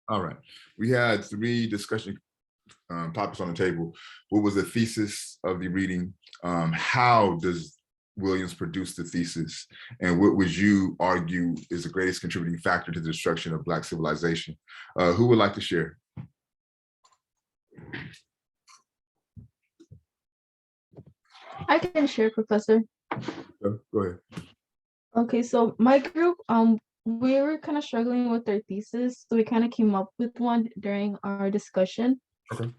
All right. We had 3 discussion topics on the table. What was the thesis of the reading? How does Williams produce the thesis? And what would you argue is the greatest contributing factor to the destruction of Black civilization? Who would like to share? I can share, Professor. Go ahead. Okay, so my group, we were kind of struggling with our thesis, so we kind of came up with one during our discussion. Okay.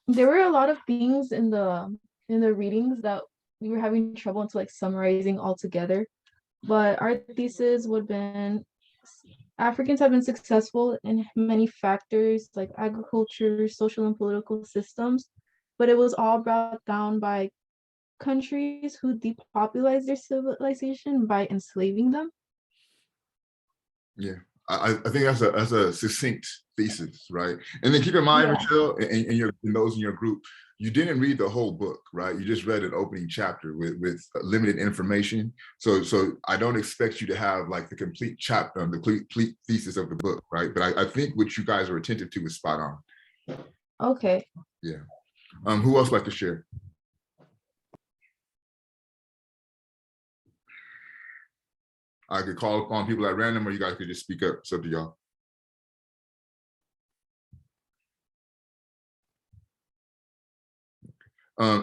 There were a lot of things in the readings that we were having trouble into like summarizing all together, but our thesis would have been Africans have been successful in many factors like agriculture, social and political systems, but it was all brought down by countries who depopulized their civilization by enslaving them. Yeah, I think that's a succinct thesis, right? And then keep in mind, Michelle, and those in your group, you didn't read the whole book, right? You just read an opening chapter with limited information. So I don't expect you to have like the complete chapter, the complete thesis of the book, right? But I think what you guys are attentive to is spot on. Okay. Yeah. Who else like to share? I could call upon people at random, or you guys could just speak up. It's up to y'all.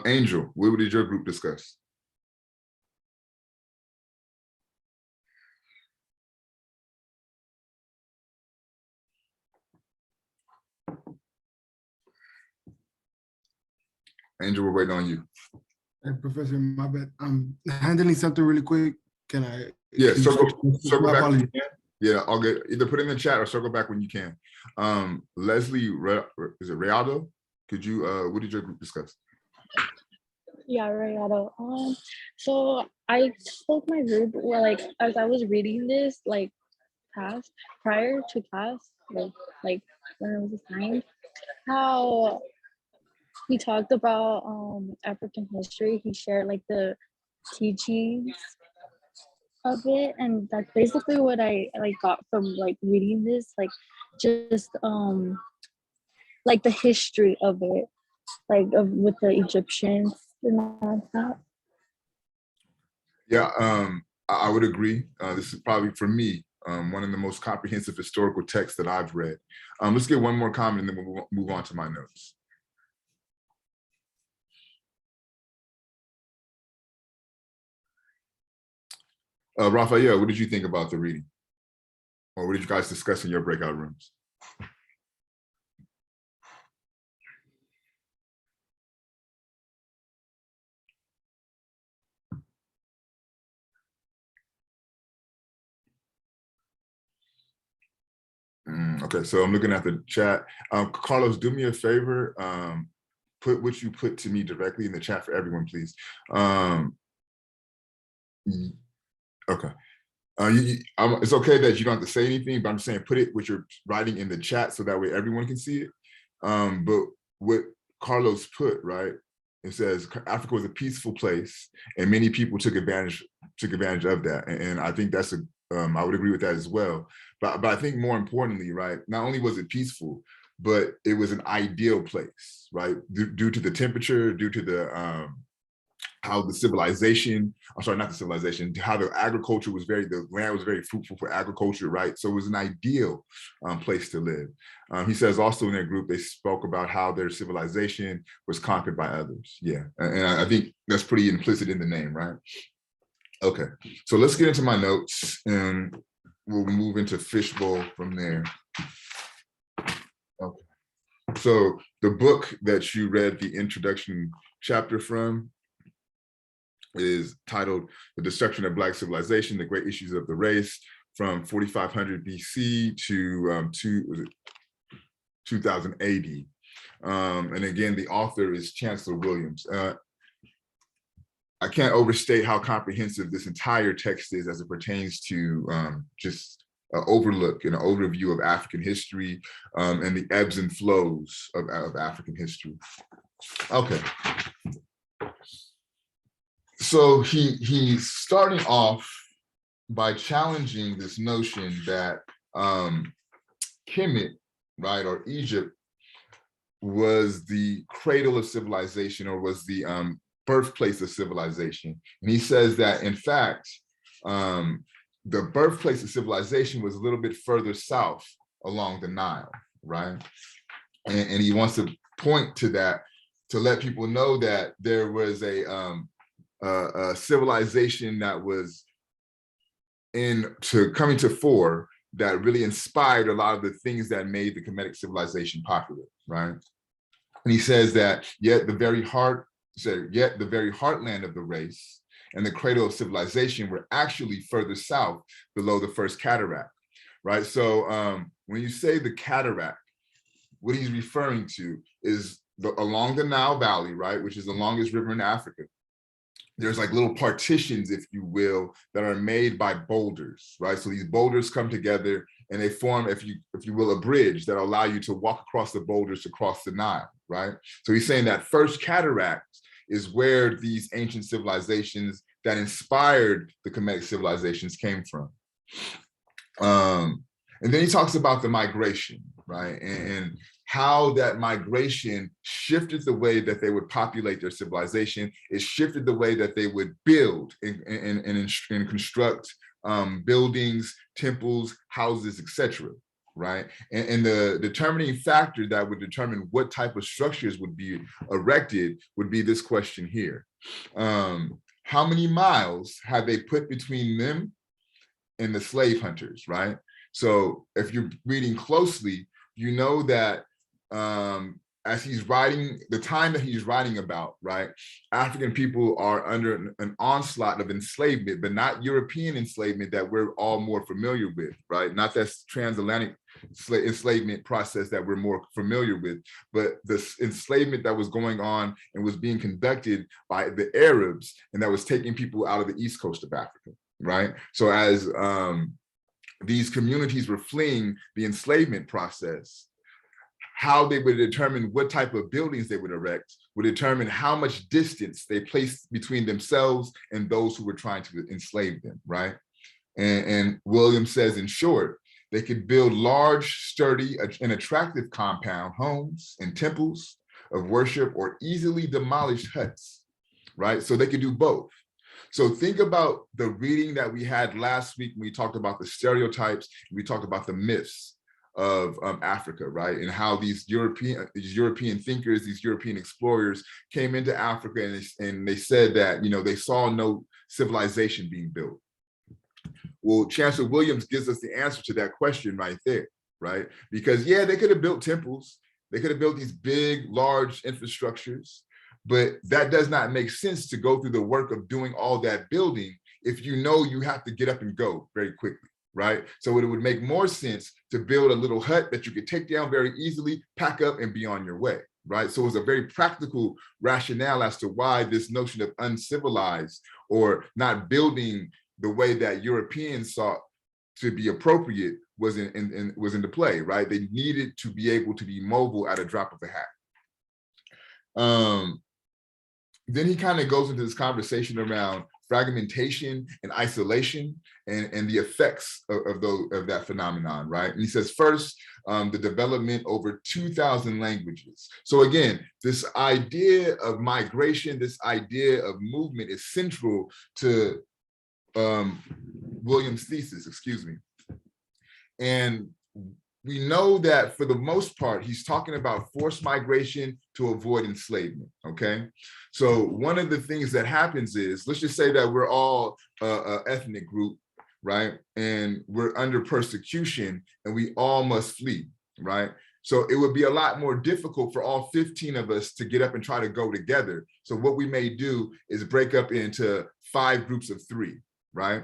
Angel, what did your group discuss? Angel, we're waiting on you. Hey, Professor, my bad. I'm handling something really quick. Can I? Yeah, circle back when you can. Yeah, I'll get either put it in the chat or circle back when you can. Leslie, is it Rayado? Could you, what did your group discuss? Yeah, Rayado. So I told my group, well, like as I was reading this, like prior to class, like when it was assigned, how he talked about African history. He shared like the teachings of it, and that's basically what I like got from like reading this, like just like the history of it, like with the Egyptians and all that. Yeah, I would agree. This is probably for me one of the most comprehensive historical texts that I've read. Let's get one more comment and then we'll move on to my notes. Raphael, what did you think about the reading? Or what did you guys discuss in your breakout rooms? Okay, so I'm looking at the chat. Carlos, do me a favor. Put what you put to me directly in the chat for everyone, please. Okay. It's okay that you don't have to say anything, but I'm just saying put it what you're writing in the chat so that way everyone can see it. But what Carlos put, right? It says Africa was a peaceful place, and many people took advantage of that. And I think that's I would agree with that as well. But I think more importantly, right? Not only was it peaceful, but it was an ideal place, right? Due to the temperature, due to the how the civilization, I'm sorry, not the civilization, how the agriculture was the land was very fruitful for agriculture, right? So it was an ideal place to live. He says also in their group, they spoke about how their civilization was conquered by others. Yeah, and I think that's pretty implicit in the name, right? Okay, so let's get into my notes and we'll move into Fishbowl from there. Okay, so the book that you read the introduction chapter from is titled The Destruction of Black Civilization, The Great Issues of the Race, from 4500 BC to 2000 AD. And again, the author is Chancellor Williams. I can't overstate how comprehensive this entire text is as it pertains to just an overlook and an overview of African history and the ebbs and flows of African history. Okay. So he's starting off by challenging this notion that Kemet, right, or Egypt, was the cradle of civilization, or was the birthplace of civilization. And he says that, in fact, the birthplace of civilization was a little bit further south along the Nile, right? And he wants to point to that to let people know that there was a civilization that was coming to fore that really inspired a lot of the things that made the Kemetic civilization popular, right? And he says that yet the very heartland of the race and the cradle of civilization were actually further south below the first cataract, right? So when you say the cataract, what he's referring to is along the Nile Valley, right, which is the longest river in Africa. There's like little partitions, if you will, that are made by boulders, right? So these boulders come together and they form, if you will, a bridge that allow you to walk across the boulders to cross the Nile, right? So he's saying that first cataract is where these ancient civilizations that inspired the Kemetic civilizations came from. And then he talks about the migration, right? And how that migration shifted the way that they would populate their civilization. It shifted the way that they would build and construct buildings, temples, houses, etc. Right? And the determining factor that would determine what type of structures would be erected would be this question here. How many miles have they put between them and the slave hunters, right? So if you're reading closely, you know that as he's writing, the time that he's writing about, right, African people are under an onslaught of enslavement, but not European enslavement that we're all more familiar with, right? Not that transatlantic enslavement process that we're more familiar with, but the enslavement that was going on and was being conducted by the Arabs, and that was taking people out of the east coast of Africa, right? So as these communities were fleeing the enslavement process, how they would determine what type of buildings they would erect would determine how much distance they placed between themselves and those who were trying to enslave them, right? And Williams says, in short, they could build large, sturdy, and attractive compound homes and temples of worship, or easily demolished huts, right? So they could do both. So think about the reading that we had last week when we talked about the stereotypes, we talked about the myths of Africa, right? And how these European thinkers, these European explorers came into Africa and they said that, you know, they saw no civilization being built. Well, Chancellor Williams gives us the answer to that question right there, right? Because yeah, they could have built temples, they could have built these big, large infrastructures, but that does not make sense to go through the work of doing all that building if you know you have to get up and go very quickly, right? So it would make more sense to build a little hut that you could take down very easily, pack up and be on your way, right? So it was a very practical rationale as to why this notion of uncivilized or not building the way that Europeans sought to be appropriate was into play, right? They needed to be able to be mobile at a drop of a hat. Then he kind of goes into this conversation around fragmentation and isolation and the effects of that phenomenon, right? And he says, first, the development over 2,000 languages. So again, this idea of migration, this idea of movement is central to Williams' thesis, excuse me. And we know that for the most part, he's talking about forced migration to avoid enslavement, okay? So one of the things that happens is, let's just say that we're all an ethnic group, right? And we're under persecution and we all must flee, right? So it would be a lot more difficult for all 15 of us to get up and try to go together. So what we may do is break up into 5 groups of 3. Right?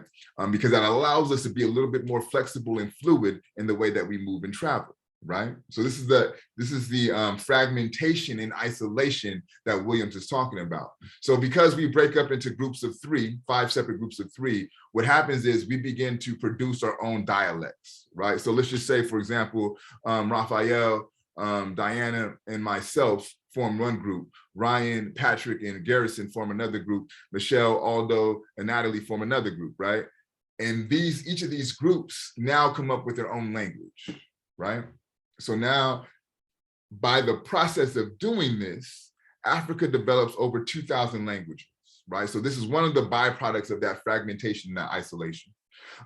Because that allows us to be a little bit more flexible and fluid in the way that we move and travel, right? So this is the fragmentation and isolation that Williams is talking about. So because we break up into groups of 3, 5 separate groups of 3, what happens is we begin to produce our own dialects, right? So let's just say, for example, Raphael, Diana, and myself form one group. Ryan, Patrick, and Garrison form another group. Michelle, Aldo, and Natalie form another group, right? And each of these groups now come up with their own language, right? So now, by the process of doing this, Africa develops over 2,000 languages, right? So this is one of the byproducts of that fragmentation, that isolation.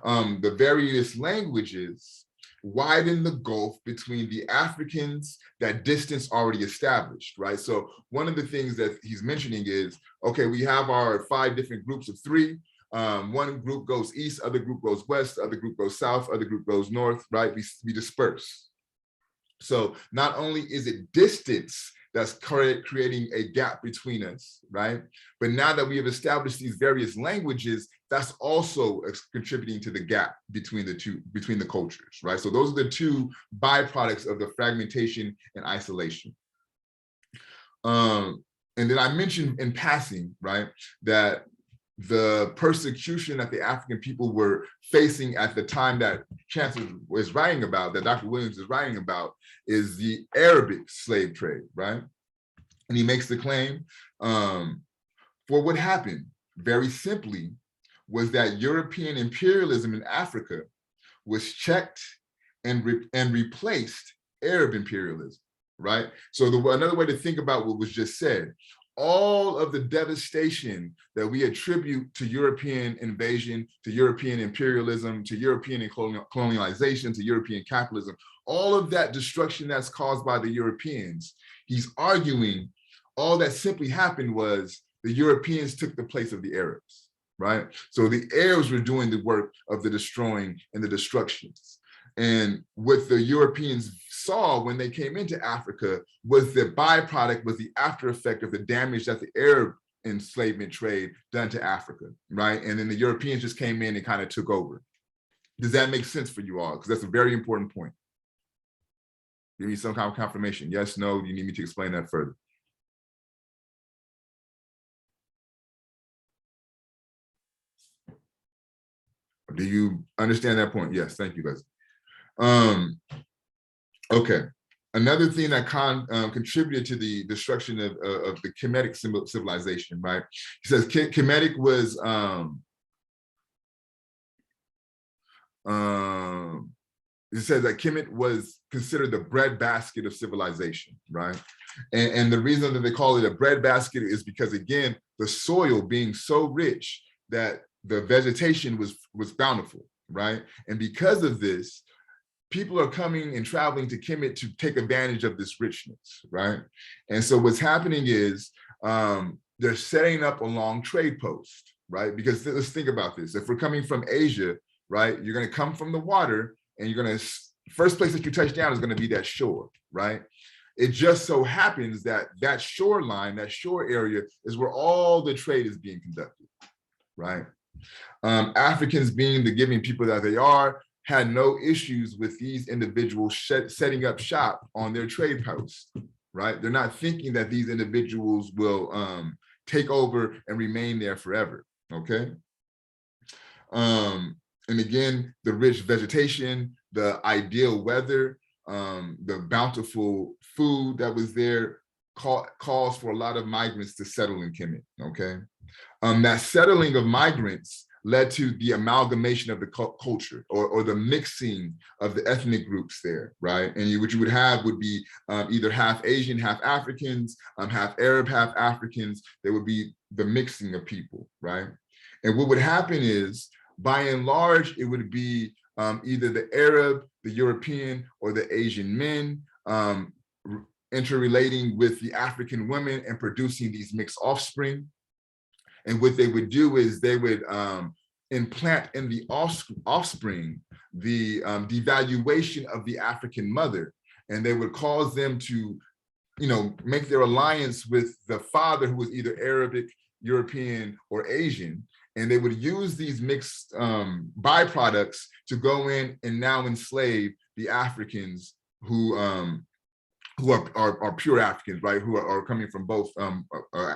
The various languages widen the gulf between the Africans that distance already established, right? So one of the things that he's mentioning is, okay, we have our 5 different groups of 3. One group goes east, other group goes west, other group goes south, other group goes north, right? We disperse. So not only is it distance that's creating a gap between us, right? But now that we have established these various languages, that's also contributing to the gap between the cultures, right? So those are the 2 byproducts of the fragmentation and isolation. And then I mentioned in passing, right, that the persecution that the African people were facing at the time that Chancellor was writing about, that Dr. Williams is writing about, is the Arabic slave trade, right? And he makes the claim, for what happened, very simply, was that European imperialism in Africa was checked and replaced Arab imperialism, right? So another way to think about what was just said, all of the devastation that we attribute to European invasion, to European imperialism, to European colonialization, to European capitalism, all of that destruction that's caused by the Europeans, he's arguing all that simply happened was the Europeans took the place of the Arabs, right? So the Arabs were doing the work of the destroying and the destructions. And what the Europeans saw when they came into Africa was the byproduct, was the after effect of the damage that the Arab enslavement trade done to Africa, right? And then the Europeans just came in and kind of took over. Does that make sense for you all? Because that's a very important point. Give me some kind of confirmation. Yes, no, you need me to explain that further. Do you understand that point? Yes, thank you, Leslie. Okay, another thing that contributed to the destruction of the Kemetic civilization, right? He says Kemetic was, it says that Kemet was considered the breadbasket of civilization, right? And the reason that they call it a breadbasket is because, again, the soil being so rich that the vegetation was bountiful, right? And because of this, people are coming and traveling to Kemet to take advantage of this richness, right? And so what's happening is they're setting up a long trade post, right? Because let's think about this. If we're coming from Asia, right, you're gonna come from the water and you're gonna, first place that you touch down is gonna be that shore, right? It just so happens that that shoreline, that shore area is where all the trade is being conducted, right? Africans, being the giving people that they are, had no issues with these individuals setting up shop on their trade posts, right? They're not thinking that these individuals will take over and remain there forever, okay? And again, the rich vegetation, the ideal weather, the bountiful food that was there calls for a lot of migrants to settle in Kemet, okay? That settling of migrants led to the amalgamation of the culture, or the mixing of the ethnic groups there, right? And what you would have would be either half Asian, half Africans, half Arab, half Africans. There would be the mixing of people, right? And what would happen is, by and large, it would be either the Arab, the European, or the Asian men interrelating with the African women and producing these mixed offspring. And what they would do is they would implant in the offspring the devaluation of the African mother, and they would cause them to, make their alliance with the father, who was either Arabic, European, or Asian, and they would use these mixed byproducts to go in and now enslave the Africans who are pure Africans, right? Who are coming from both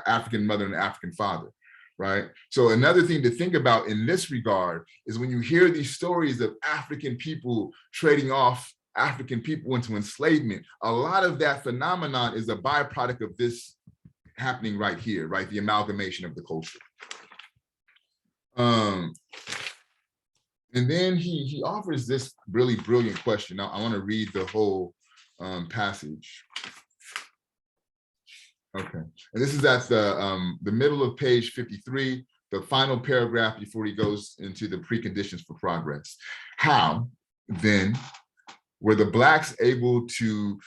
African mother and African father. Right. So another thing to think about in this regard is when you hear these stories of African people trading off African people into enslavement, a lot of that phenomenon is a byproduct of this happening right here, right? The amalgamation of the culture. And then he offers this really brilliant question. Now I want to read the whole passage. Okay, and this is at the middle of page 53, the final paragraph before he goes into the preconditions for progress. How, then, were the Blacks able to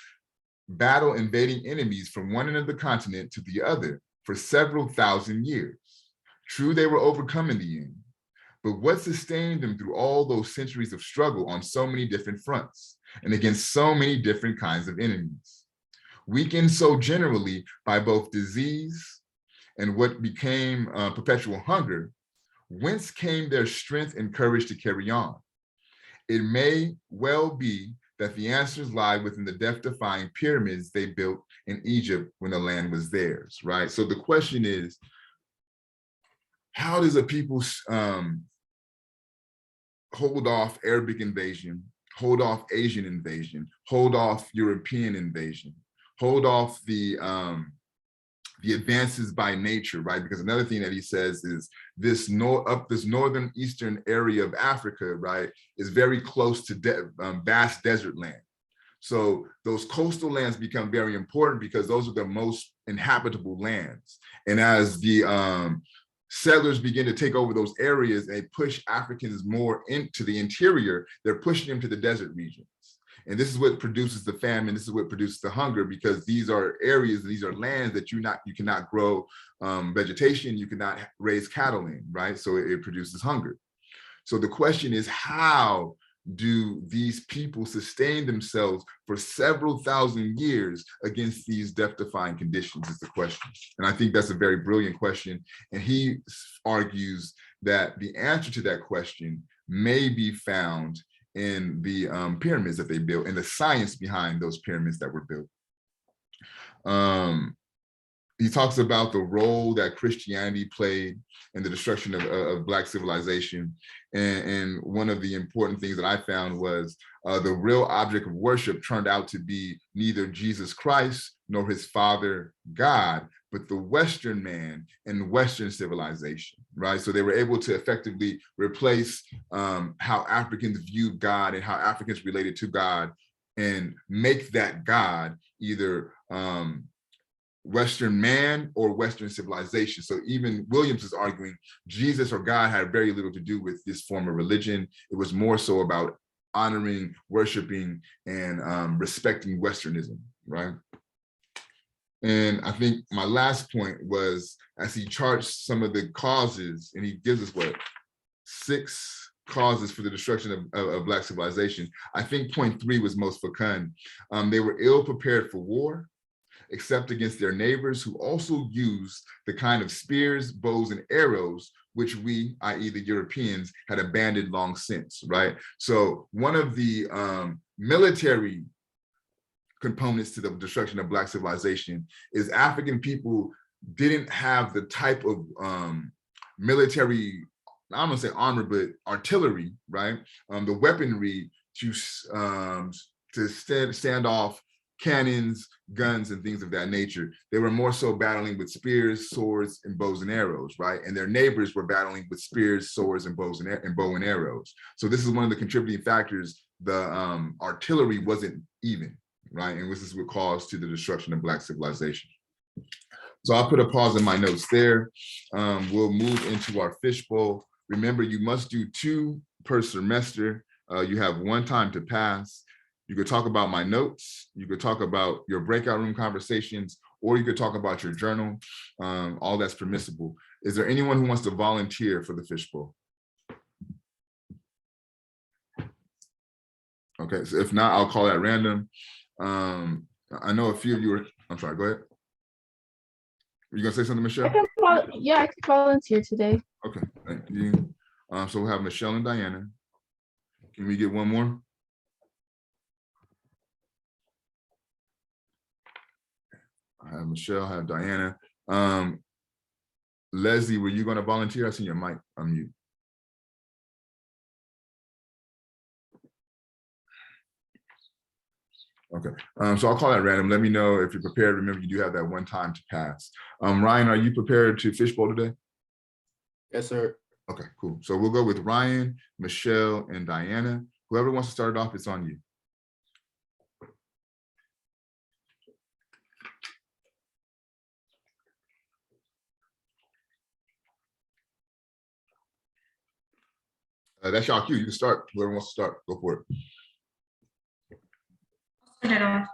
battle invading enemies from one end of the continent to the other for several thousand years? True, they were overcome in the end, but what sustained them through all those centuries of struggle on so many different fronts and against so many different kinds of enemies? Weakened so generally by both disease and what became perpetual hunger, whence came their strength and courage to carry on? It may well be that the answers lie within the death-defying pyramids they built in Egypt when the land was theirs, right? So the question is, how does a people hold off Arabic invasion, hold off Asian invasion, hold off European invasion, hold off the advances by nature, right? Because another thing that he says is this northern eastern area of Africa, right, is very close to vast desert land. So those coastal lands become very important because those are the most inhabitable lands. And as the settlers begin to take over those areas, they push Africans more into the interior, they're pushing them to the desert regions. And this is what produces the famine. This is what produces the hunger, because these are areas, these are lands that you cannot grow vegetation, you cannot raise cattle in, right? So it produces hunger. So the question is, how do these people sustain themselves for several thousand years against these death-defying conditions is the question. And I think that's a very brilliant question. And he argues that the answer to that question may be found in the pyramids that they built and the science behind those pyramids that were built. He talks about the role that Christianity played in the destruction of Black civilization. And one of the important things that I found was the real object of worship turned out to be neither Jesus Christ nor his father God, but the Western man and Western civilization, right? So they were able to effectively replace how Africans viewed God and how Africans related to God and make that God either Western man or Western civilization. So even Williams is arguing Jesus or God had very little to do with this form of religion. It was more so about honoring, worshiping, and respecting Westernism, right? And I think my last point was, as he charts some of the causes, and he gives us what, 6 causes for the destruction of Black civilization. I think point 3 was most fecund. They were ill prepared for war, except against their neighbors who also used the kind of spears, bows, and arrows which we, i.e. the Europeans, had abandoned long since, right? So one of the military components to the destruction of Black civilization is African people didn't have the type of military, I don't want to say armor, but artillery, right? The weaponry to stand off cannons, guns, and things of that nature. They were more so battling with spears, swords, and bows and arrows, right? And their neighbors were battling with spears, swords, and bow and arrows. So this is one of the contributing factors. The artillery wasn't even, right? And this is what caused to the destruction of Black civilization. So I'll put a pause in my notes there. We'll move into our fishbowl. Remember, you must do 2 per semester. You have 1 time to pass. You could talk about my notes, you could talk about your breakout room conversations, or you could talk about your journal. All that's permissible. Is there anyone who wants to volunteer for the fishbowl? Okay, so if not, I'll call at random. I know a few of you are, I'm sorry, go ahead. Are you gonna say something, Michelle? I can volunteer today. Okay, thank you. So we'll have Michelle and Diana. Can we get one more? I have Michelle, I have Diana. Leslie, were you going to volunteer? I see your mic unmute. Okay, so I'll call that random. Let me know if you're prepared. Remember, you do have that 1 time to pass. Ryan, are you prepared to fishbowl today? Yes, sir. Okay, cool. So we'll go with Ryan, Michelle, and Diana. Whoever wants to start it off, it's on you. That's y'all cue. You can start. Whoever wants to start, go for it. Start it off.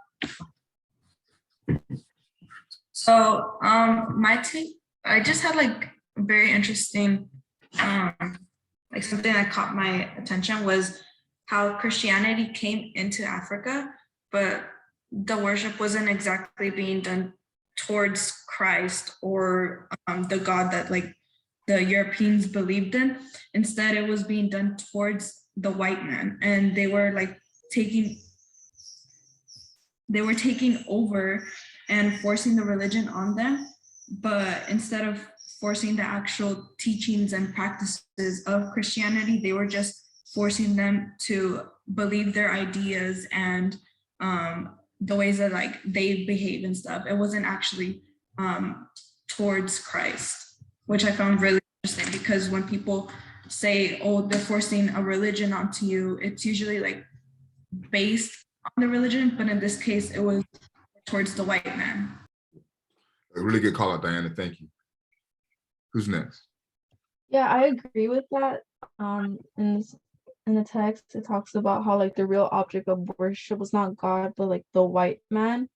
So my take, I just had like a very interesting, like something that caught my attention was how Christianity came into Africa, but the worship wasn't exactly being done towards Christ or the God that like the Europeans believed in. Instead, it was being done towards the white man, and they were like taking over and forcing the religion on them. But instead of forcing the actual teachings and practices of Christianity, they were just forcing them to believe their ideas and the ways that like they behave and stuff. It wasn't actually towards Christ, which I found really interesting, because when people say, oh, they're forcing a religion onto you, it's usually like based on the religion, but in this case, it was towards the white man. A really good call out, Diana. Thank you. Who's next? Yeah, I agree with that. In the text, it talks about how like the real object of worship was not God, but like the white man.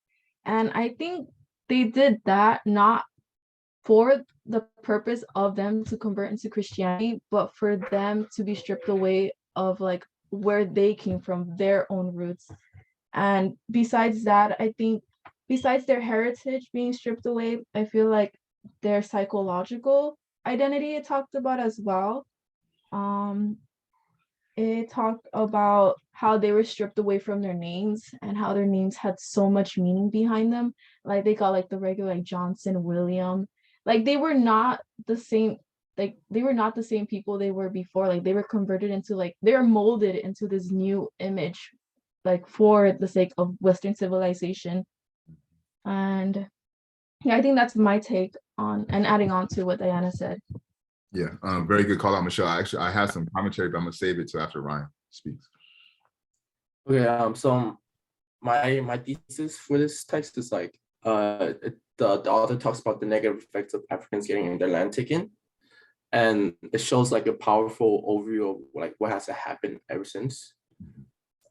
And I think they did that not for the purpose of them to convert into Christianity, but for them to be stripped away of like where they came from, their own roots. And besides that, I think besides their heritage being stripped away, I feel like their psychological identity it talked about as well. It talked about how they were stripped away from their names and how their names had so much meaning behind them. Like they got like the regular like Johnson, William. Like they were not the same, like they were not the same people they were before. Like they were converted into like they were molded into this new image, like for the sake of Western civilization. And yeah, I think that's my take on and adding on to what Diana said. Yeah, very good call out, Michelle. I have some commentary, but I'm gonna save it till after Ryan speaks. Okay, so my thesis for this text is like the author talks about the negative effects of Africans getting their land taken, and it shows like a powerful overview of like what has happened ever since.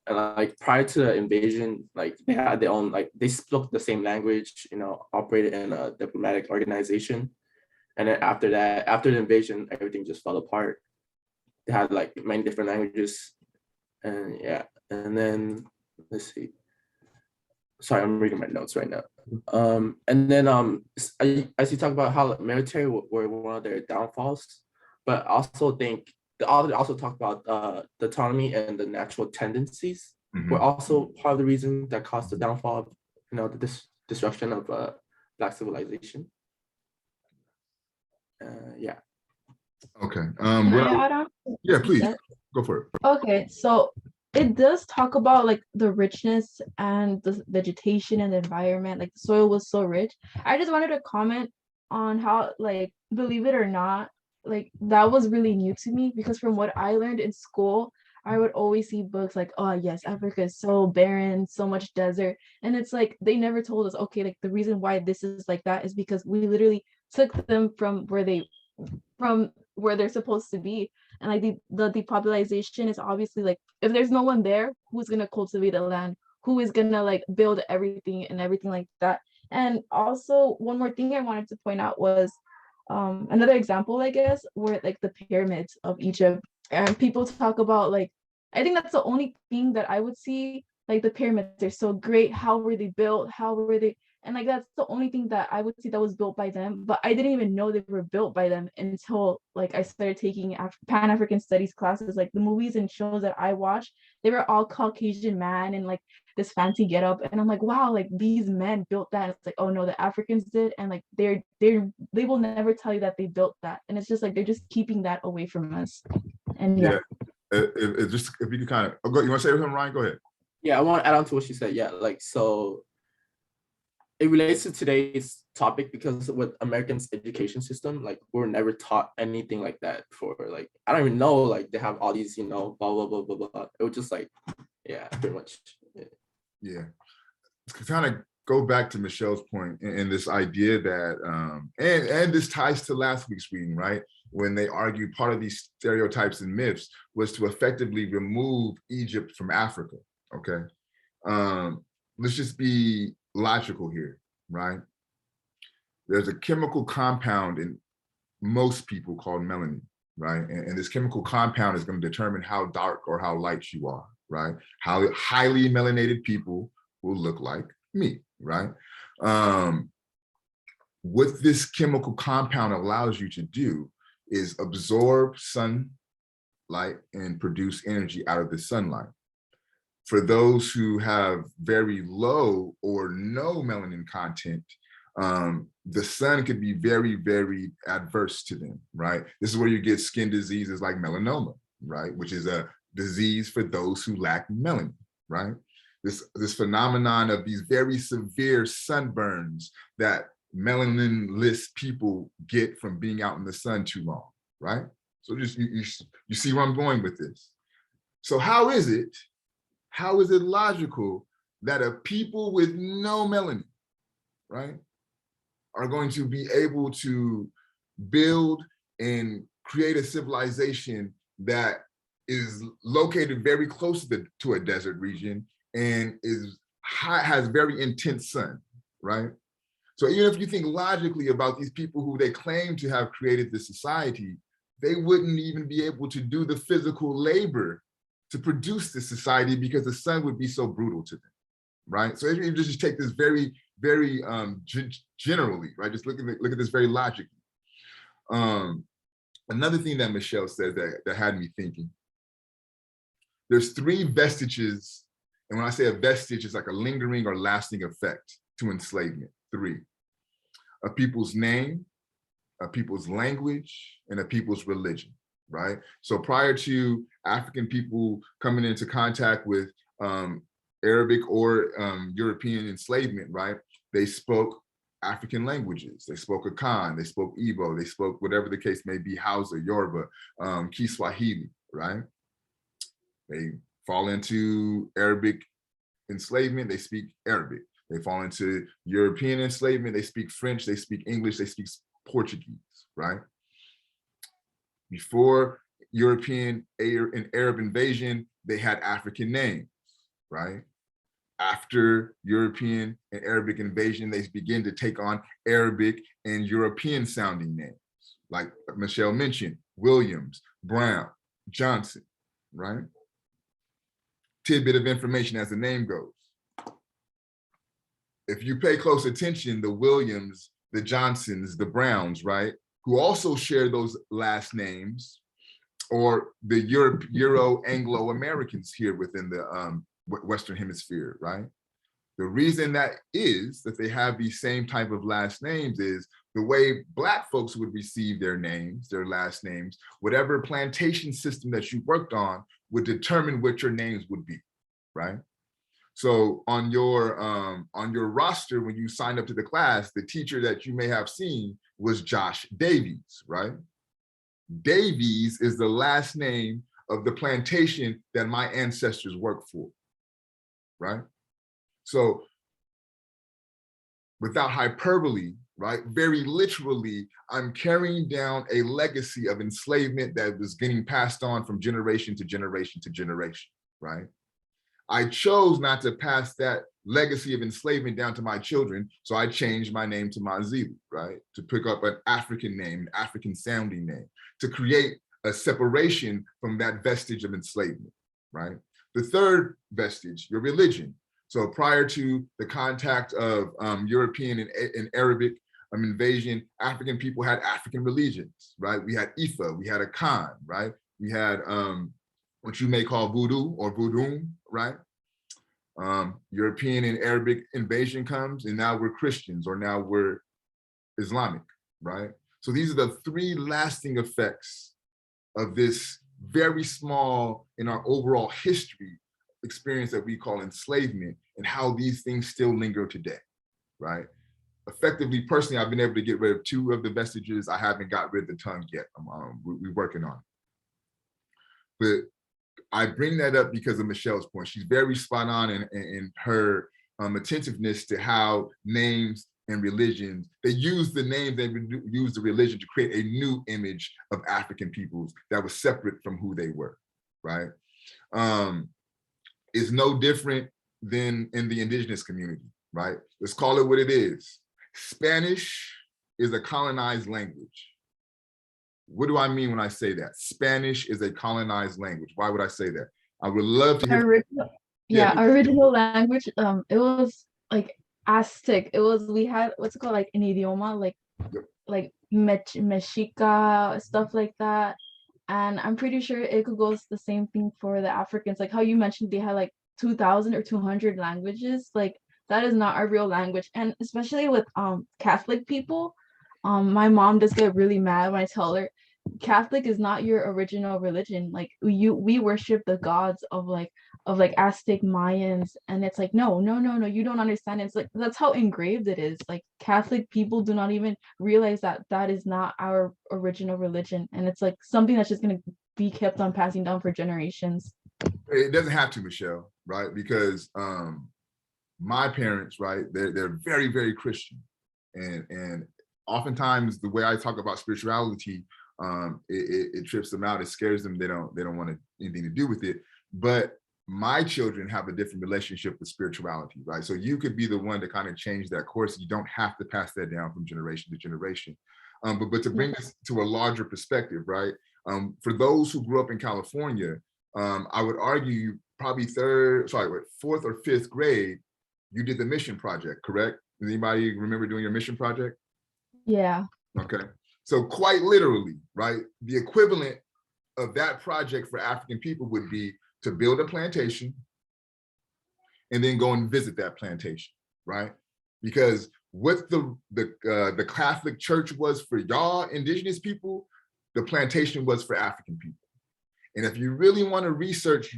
And like prior to the invasion, like they had their own, like they spoke the same language, you know, operated in a diplomatic organization. And then after that, after the invasion, everything just fell apart. They had like many different languages. And yeah, and then let's see. Sorry, I'm reading my notes right now. And then I see talk about how military were one of their downfalls, but I also think the author also talked about the autonomy and the natural tendencies were also part of the reason that caused the downfall of, you know, the destruction of Black civilization. Yeah. Okay. Can I add on? Yeah, please go for it. Okay, so it does talk about like the richness and the vegetation and the environment, like the soil was so rich. I just wanted to comment on how, like, believe it or not, like that was really new to me, because from what I learned in school, I would always see books like, oh yes, Africa is so barren, so much desert. And it's like they never told us, okay, like the reason why this is like that is because we literally took them from where they're supposed to be. And like the depopulation is obviously like, if there's no one there, who's gonna cultivate the land, who is gonna like build everything and everything like that. And also one more thing I wanted to point out was another example, I guess, were like the pyramids of Egypt. And people talk about like, I think that's the only thing that I would see, like the pyramids are so great, how were they built, how were they, and like that's the only thing that I would see that was built by them. But I didn't even know they were built by them until like I started taking Pan-African studies classes. Like the movies and shows that I watched, they were all Caucasian man and like this fancy getup, and I'm like, wow, like these men built that. And it's like, oh no, the Africans did, and like they will never tell you that they built that, and it's just like they're just keeping that away from us. And yeah. If you could kind of, you want to say something, Ryan? Go ahead. Yeah, I want to add on to what she said. Yeah, like so it relates to today's topic because with Americans' education system, like we're never taught anything like that for like, I don't even know, like they have all these, you know, blah, blah, blah, blah, blah. It was just like, yeah, pretty much. Yeah. To kind of go back to Michelle's point and this idea that, and this ties to last week's reading, right? When they argue part of these stereotypes and myths was to effectively remove Egypt from Africa, okay? Let's just be logical here, right? There's a chemical compound in most people called melanin, right? And this chemical compound is going to determine how dark or how light you are, right? How highly melanated people will look like me, right? What this chemical compound allows you to do is absorb sunlight and produce energy out of the sunlight. For those who have very low or no melanin content, the sun could be very, very adverse to them, right? This is where you get skin diseases like melanoma, right? Which is a disease for those who lack melanin, right? This phenomenon of these very severe sunburns that melanin-less people get from being out in the sun too long, right? So just you see where I'm going with this. So how is it logical that a people with no melanin, right, are going to be able to build and create a civilization that is located very close to a desert region and has very intense sun, right? So even if you think logically about these people who they claim to have created this society, they wouldn't even be able to do the physical labor to produce this society because the sun would be so brutal to them, right? So if you just take this very, very generally, right? Just look at this very logically. Another thing that Michelle said that had me thinking, there's 3 vestiges, and when I say a vestige, it's like a lingering or lasting effect to enslavement. 3: a people's name, a people's language, and a people's religion, right? So prior to African people coming into contact with Arabic or European enslavement, right? They spoke African languages. They spoke Akan, they spoke Igbo, they spoke whatever the case may be, Hausa, Yoruba, Kiswahili, right? They fall into Arabic enslavement, they speak Arabic. They fall into European enslavement, they speak French, they speak English, they speak Portuguese, right? Before European and Arab invasion, they had African names, right? After European and Arabic invasion, they begin to take on Arabic and European sounding names. Like Michelle mentioned, Williams, Brown, Johnson, right? Tidbit of information as the name goes. If you pay close attention, the Williams, the Johnsons, the Browns, right? Who also share those last names, or the Euro-Anglo-Americans here within the Western Hemisphere, right? The reason that they have these same type of last names is the way Black folks would receive their names, their last names, whatever plantation system that you worked on would determine what your names would be, right? So on your roster, when you signed up to the class, the teacher that you may have seen was Josh Davies, right? Davies is the last name of the plantation that my ancestors worked for, right? So without hyperbole, right, very literally, I'm carrying down a legacy of enslavement that was getting passed on from generation to generation to generation, right? I chose not to pass that legacy of enslavement down to my children, so I changed my name to Mazili, right? To pick up an African name, an African sounding name, to create a separation from that vestige of enslavement, right? The third vestige, your religion. So prior to the contact of European and Arabic invasion, African people had African religions, right? We had Ifa, we had Akan, right? We had what you may call voodoo or voodoo, right? European and Arabic invasion comes, and now we're Christians, or now we're Islamic, right? So these are the 3 lasting effects of this very small in our overall history experience that we call enslavement, and how these things still linger today, right? Effectively, personally, I've been able to get rid of 2 of the vestiges. I haven't got rid of the tongue yet. We're working on it. But I bring that up because of Michelle's point. She's very spot on in her attentiveness to how names and religions, they use the names and use the religion to create a new image of African peoples that was separate from who they were, right? Is no different than in the indigenous community, right? Let's call it what it is. Spanish is a colonized language. What do I mean when I say that? Spanish is a colonized language. Why would I say that? I would love to hear. Original language. It was like Aztec. It was, we had, what's it called, like an idioma, like Mexica, stuff like that. And I'm pretty sure it could go the same thing for the Africans, like how you mentioned they had like 2,000 or 200 languages. Like that is not our real language. And especially with Catholic people, my mom does get really mad when I tell her Catholic is not your original religion. Like we worship the gods of like Aztec, Mayans, and it's like no, you don't understand. It's like that's how engraved it is. Like Catholic people do not even realize that that is not our original religion, and it's like something that's just gonna be kept on passing down for generations. It doesn't have to, Michelle, right? Because my parents, right, they're very, very Christian, and oftentimes the way I talk about spirituality, it trips them out. It scares them. They don't want anything to do with it. But my children have a different relationship with spirituality, right? So you could be the one to kind of change that course. You don't have to pass that down from generation to generation. But to bring this to a larger perspective, right? For those who grew up in California, I would argue probably 4th or 5th grade, you did the mission project, correct? Does anybody remember doing your mission project? Yeah. Okay. So quite literally, right? The equivalent of that project for African people would be to build a plantation and then go and visit that plantation, right? Because what the Catholic Church was for y'all indigenous people, the plantation was for African people. And if you really want to research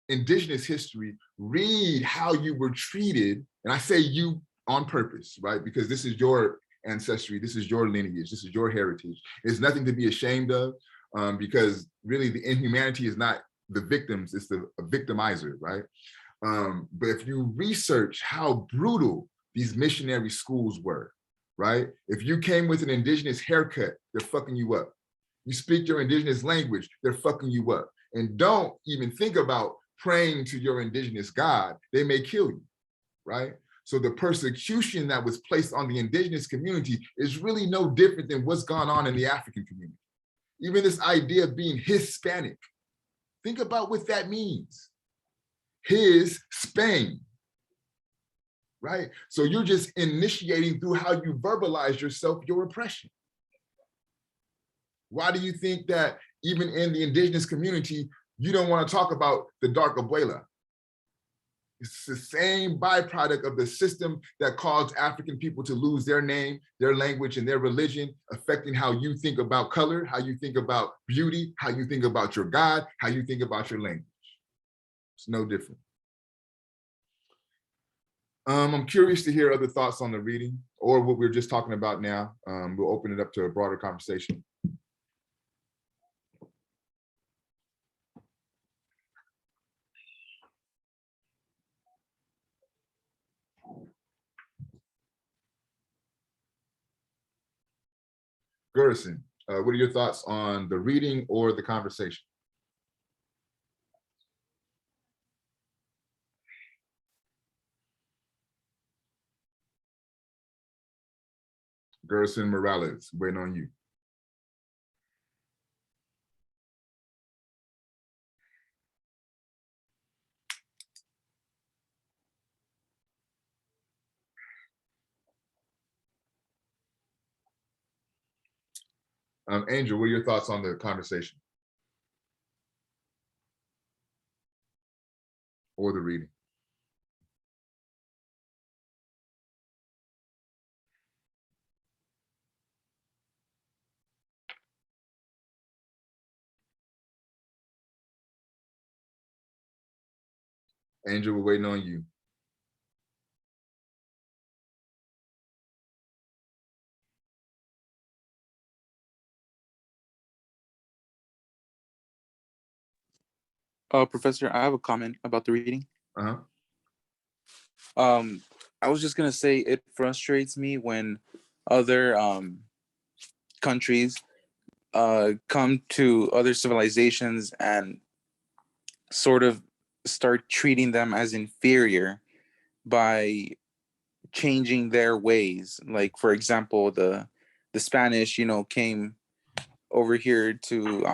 indigenous history, read how you were treated. And I say you on purpose, right? Because this is your ancestry, this is your lineage, this is your heritage. It's nothing to be ashamed of, because really the inhumanity is not the victims, it's the victimizer, right? But if you research how brutal these missionary schools were, right? If you came with an indigenous haircut, they're fucking you up. You speak your indigenous language, they're fucking you up. And don't even think about praying to your indigenous God, they may kill you, right? So the persecution that was placed on the indigenous community is really no different than what's gone on in the African community. Even this idea of being Hispanic, think about what that means. His Spain, right? So you're just initiating through how you verbalize yourself, your oppression. Why do you think that even in the indigenous community, you don't want to talk about the dark abuela? It's the same byproduct of the system that caused African people to lose their name, their language, and their religion, affecting how you think about color, how you think about beauty, how you think about your God, how you think about your language. It's no different. I'm curious to hear other thoughts on the reading or what we're just talking about now. We'll open it up to a broader conversation. Gerson, what are your thoughts on the reading or the conversation? Gerson Morales, waiting on you. Angel, what are your thoughts on the conversation or the reading? Angel, we're waiting on you. Professor, I have a comment about the reading. Uh-huh. I was just gonna say it frustrates me when other countries come to other civilizations and sort of start treating them as inferior by changing their ways. Like, for example, the Spanish, came over here to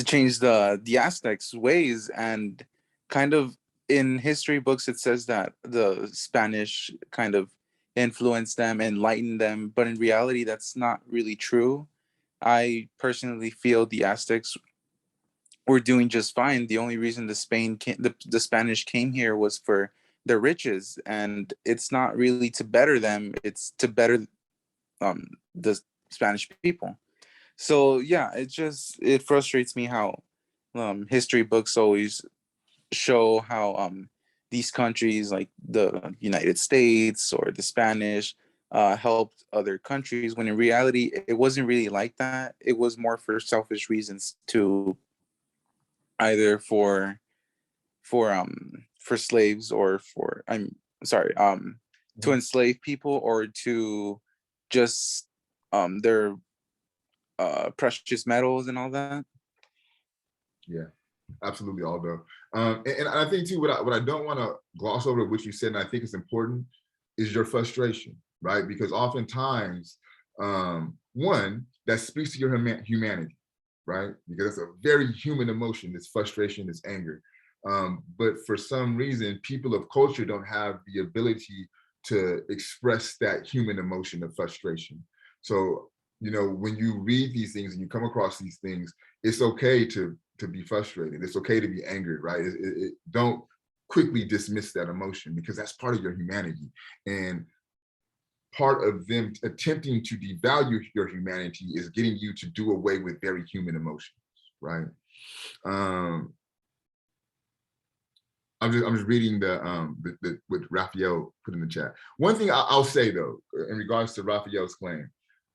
change the Aztecs' ways, and kind of in history books it says that the Spanish kind of influenced them, enlightened them, but in reality that's not really true. I personally feel the Aztecs were doing just fine. The only reason the Spanish came here was for their riches, and it's not really to better them, it's to better the Spanish people. So yeah, it frustrates me how history books always show how these countries like the United States or the Spanish helped other countries, when in reality it wasn't really like that. It was more for selfish reasons, to either for slaves, or for I'm sorry to enslave people, or to just their precious metals and all that. Yeah, absolutely, Aldo. And I think too, what I don't want to gloss over what you said, and I think it's important, is your frustration, right? Because oftentimes, one, that speaks to your humanity, right? Because that's a very human emotion, this frustration, this anger. But for some reason, people of culture don't have the ability to express that human emotion of frustration. So, when you read these things and you come across these things, it's okay to be frustrated. It's okay to be angered, right? Don't quickly dismiss that emotion, because that's part of your humanity. And part of them attempting to devalue your humanity is getting you to do away with very human emotions, right? I'm just reading the what Raphael put in the chat. One thing I'll say though, in regards to Raphael's claim,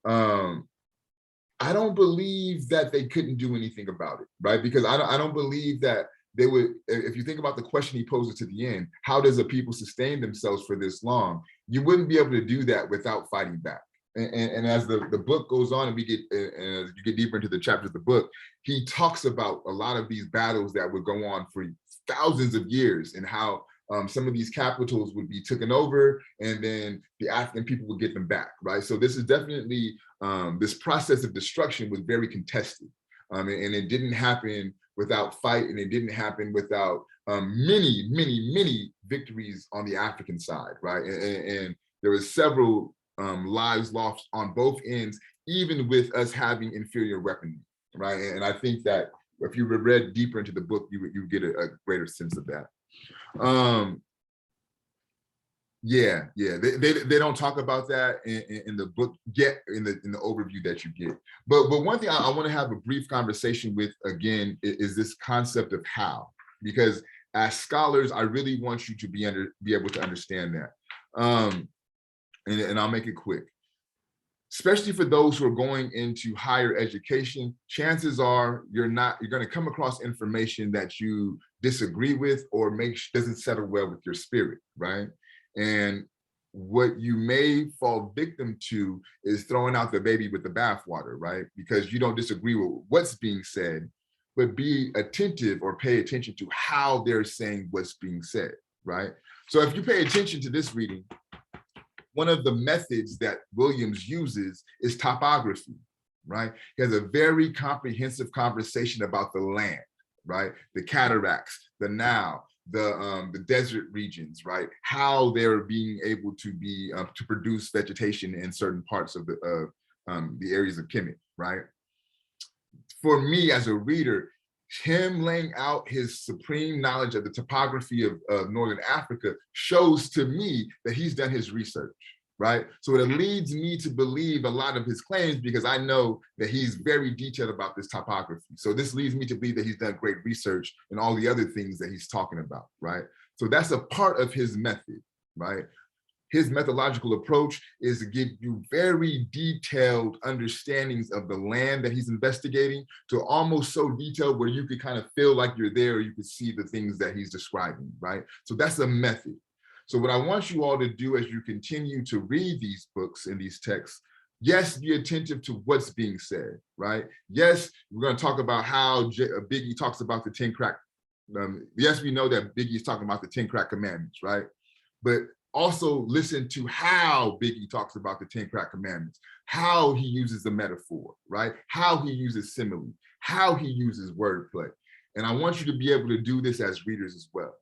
I don't believe that they couldn't do anything about it, right? Because I don't believe that they would. If you think about the question he poses to the end, how does a people sustain themselves for this long? You wouldn't be able to do that without fighting back. And as the book goes on, and as you get deeper into the chapters of the book, he talks about a lot of these battles that would go on for thousands of years, and how some of these capitals would be taken over, and then the African people would get them back, right? So this is definitely, this process of destruction was very contested, and it didn't happen without fight, and it didn't happen without many, many, many victories on the African side, right? And there were several lives lost on both ends, even with us having inferior weaponry, right? And I think that if you read deeper into the book, you get a greater sense of that. Yeah, they don't talk about that in the book yet, in the overview that you get. But one thing I want to have a brief conversation with again is this concept of how, because as scholars, I really want you to be able to understand that. And I'll make it quick. Especially for those who are going into higher education, chances are you're going to come across information that you disagree with, or doesn't settle well with your spirit, right? And what you may fall victim to is throwing out the baby with the bathwater, right? Because you don't disagree with what's being said, but be attentive or pay attention to how they're saying what's being said, right? So if you pay attention to this reading, one of the methods that Williams uses is topography, right? He has a very comprehensive conversation about the land, right? The cataracts, the Nile, the desert regions, right? How they're being able to be to produce vegetation in certain parts of the areas of Kemet, right? For me as a reader, him laying out his supreme knowledge of the topography of Northern Africa shows to me that he's done his research, right? So it leads me to believe a lot of his claims, because I know that he's very detailed about this topography. So this leads me to believe that he's done great research and all the other things that he's talking about, right? So that's a part of his method, right? his methodological approach is to give you very detailed understandings of the land that he's investigating, to almost so detailed where you could kind of feel like you're there, or you could see the things that he's describing, right? So that's a method. So what I want you all to do as you continue to read these books and these texts, yes, be attentive to what's being said, right? Yes, we're going to talk about how Biggie talks about the 10 crack. Yes, we know that Biggie is talking about the 10 crack commandments, right? But also listen to how Biggie talks about the 10 crack commandments, how he uses the metaphor, right? How he uses simile, how he uses wordplay. And I want you to be able to do this as readers as well.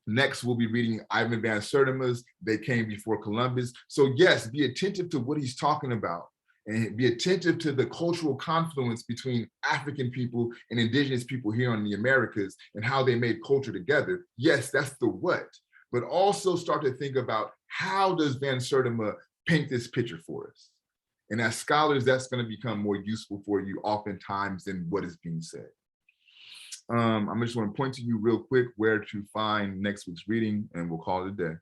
Next, we'll be reading Ivan Van Sertima's They Came Before Columbus. So yes, be attentive to what he's talking about, and be attentive to the cultural confluence between African people and indigenous people here in the Americas and how they made culture together. Yes, that's the what, but also start to think about how does Van Sertima paint this picture for us? And as scholars, that's going to become more useful for you oftentimes than what is being said. I just want to point to you real quick where to find next week's reading, and we'll call it a day.